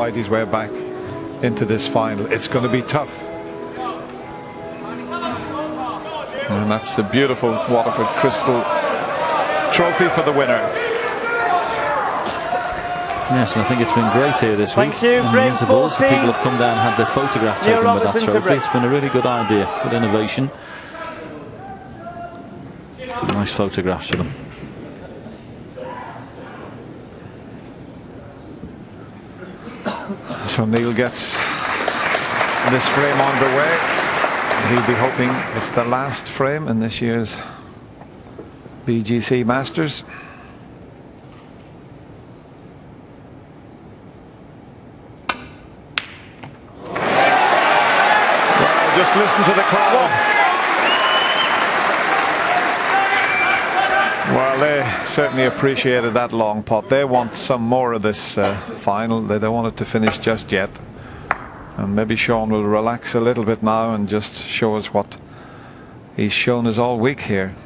fight his way back into this final. It's going to be tough. And that's the beautiful Waterford Crystal trophy for the winner. Yes, and I think it's been great here this week. Thank you, FRAME-14. People have come down and had their photograph taken with that trophy. It's been a really good idea, good innovation. Some nice photographs for them. So Neil gets this frame underway. He'll be hoping it's the last frame in this year's BGC Masters. Well, just listen to the crowd. Well, they certainly appreciated that long pot. They want some more of this final. They don't want it to finish just yet. And maybe Shaun will relax a little bit now and just show us what he's shown us all week here.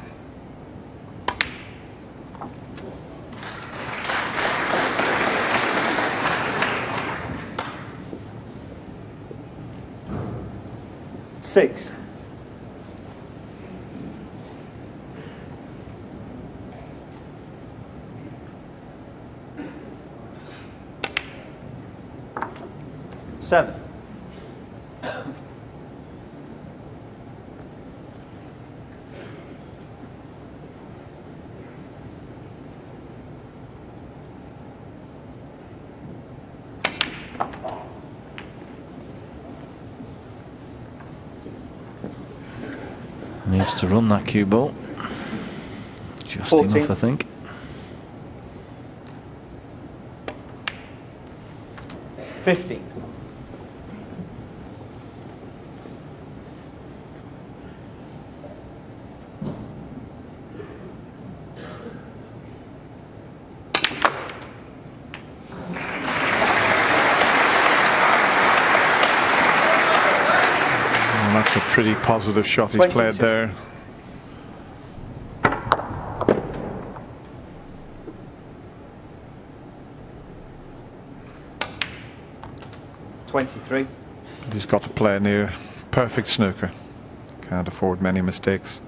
Six. Seven. Needs to run that cue ball. Just 14. enough, I think. 15. That's a pretty positive shot he's 22. played there. $23. He's got to play near perfect snooker. Can't afford many mistakes.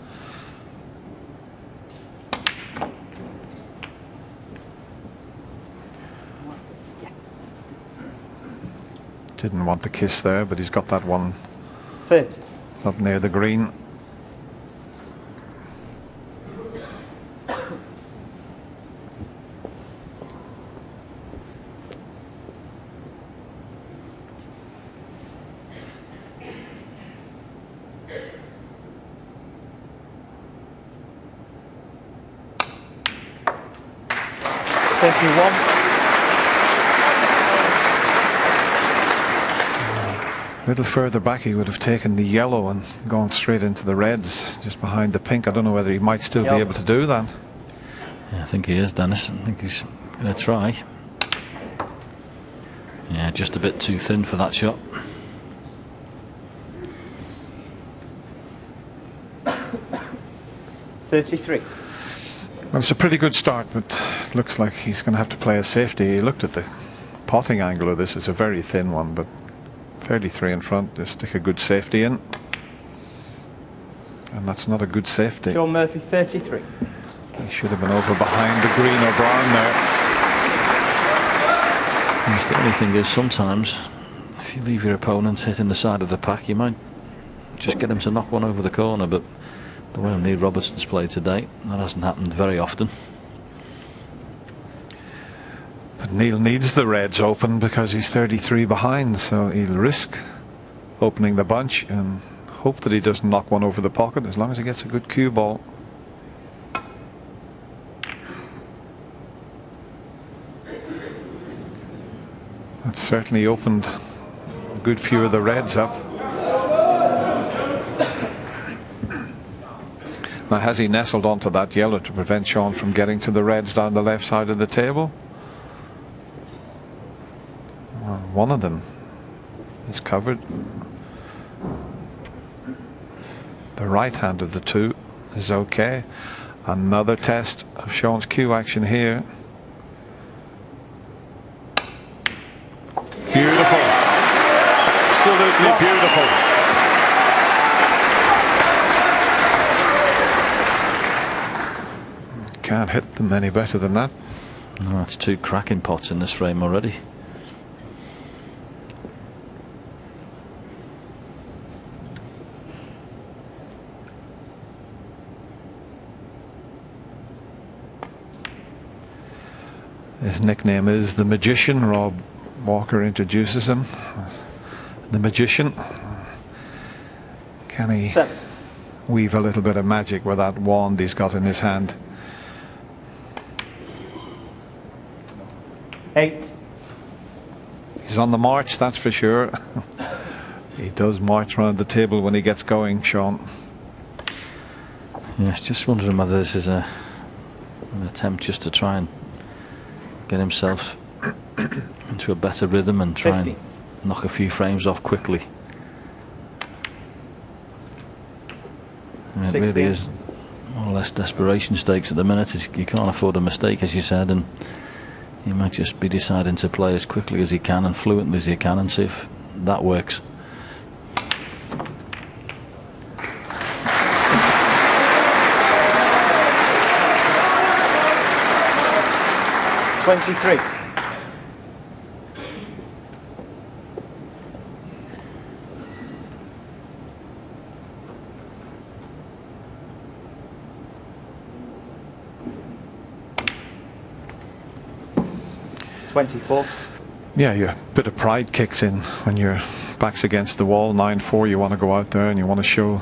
Didn't want the kiss there, but he's got that one 30. up near the green. A little further back he would have taken the yellow and gone straight into the reds just behind the pink. I don't know whether he might still be able to do that. Yeah, I think he is, Dennis. I think he's going to try. Yeah, just a bit too thin for that shot. $33. Well, it's a pretty good start, but it looks like he's going to have to play a safety. He looked at the potting angle of this. It's a very thin one, but 33 in front, just stick a good safety in. And that's not a good safety. Shaun Murphy, 33. He should have been over behind the green or brown there. Yes, the only thing is sometimes if you leave your opponent hitting the side of the pack, you might just get him to knock one over the corner, but the way Neil Robertson's played today, that hasn't happened very often. But Neil needs the reds open because he's 33 behind, so he'll risk opening the bunch and hope that he doesn't knock one over the pocket as long as he gets a good cue ball. That's certainly opened a good few of the reds up. Now, has he nestled onto that yellow to prevent Shaun from getting to the reds down the left side of the table? Well, one of them is covered. The right hand of the two is okay. Another test of Shaun's cue action here. Beautiful. Absolutely beautiful. Can't hit them any better than that. No, that's 2 cracking pots in this frame already. His nickname is the Magician. Rob Walker introduces him. The Magician. Can he weave a little bit of magic with that wand he's got in his hand? 8. He's on the march, that's for sure. He does march around the table when he gets going, Shaun. Yes, just wondering whether this is an attempt just to try and get himself into a better rhythm and try 50. and knock a few frames off quickly. And it 16. really is more or less desperation stakes at the minute. You can't afford a mistake, as you said, and he might just be deciding to play as quickly as he can and fluently as he can and see if that works. $23. Yeah, your bit of pride kicks in when your back's against the wall. 9-4, you want to go out there and you want to show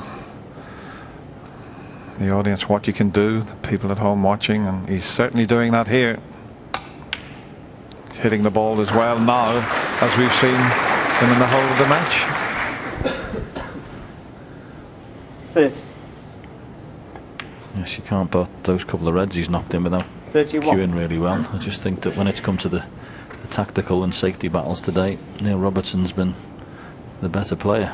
the audience what you can do, the people at home watching, and he's certainly doing that here. He's hitting the ball as well now as we've seen him in the whole of the match. 30. Yes, you can't put those couple of reds he's knocked in without 31. cueing really well. I just think that when it's come to the tactical and safety battles today, Neil Robertson's been the better player.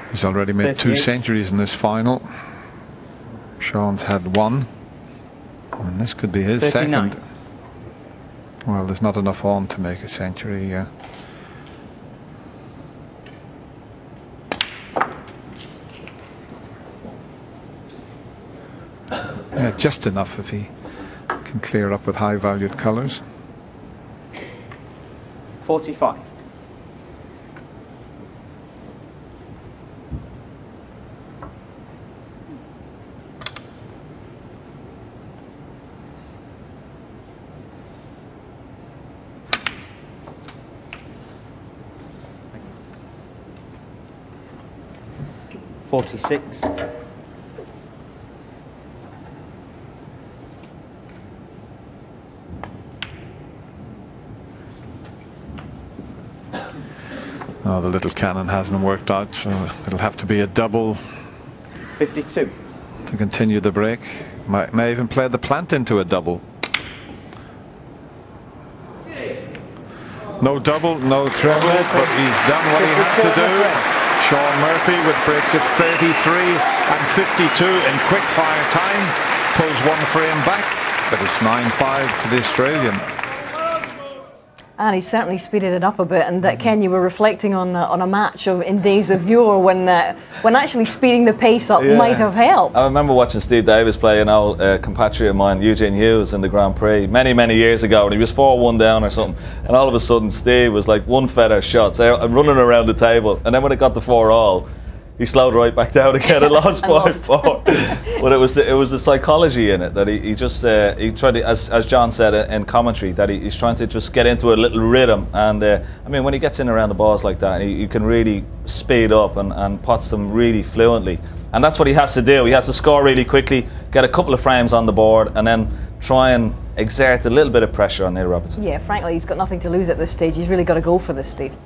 He's already made 2 38. centuries in this final. Shaun's had 1, and this could be his 39. second. Well, there's not enough on to make a century. Yeah. Yeah, just enough if he can clear up with high valued colours. 45. $46. Oh, the little cannon hasn't worked out, so it'll have to be a double 52. to continue the break. May even play the plant into a double. No double, no treble, but he's done what he has to do. Shaun Murphy with breaks of 33 and 52 in quick fire time, pulls 1 frame back, but it's 9-5 to the Australian. And he's certainly speeded it up a bit. And Ken, you were reflecting on a match in days of yore when actually speeding the pace up might have helped. I remember watching Steve Davis play an old compatriot of mine, Eugene Hughes, in the Grand Prix many years ago, and he was 4-1 down or something, and all of a sudden Steve was like 1 feather shots running around the table, and then when it got to 4-all, he slowed right back down again and lost by 4. But it was the psychology in it that he tried to, as John said in commentary, that he's trying to just get into a little rhythm. And I mean, when he gets in around the balls like that, you can really speed up and pots them really fluently. And that's what he has to do. He has to score really quickly, get a couple of frames on the board, and then try and exert a little bit of pressure on Neil Robertson. Yeah, frankly, he's got nothing to lose at this stage. He's really got to go for this, Steve.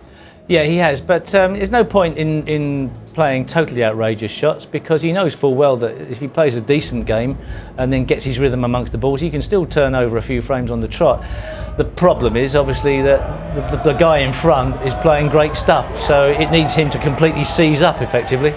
Yeah, he has, but there's no point in playing totally outrageous shots, because he knows full well that if he plays a decent game and then gets his rhythm amongst the balls, he can still turn over a few frames on the trot. The problem is obviously that the guy in front is playing great stuff, so it needs him to completely seize up effectively.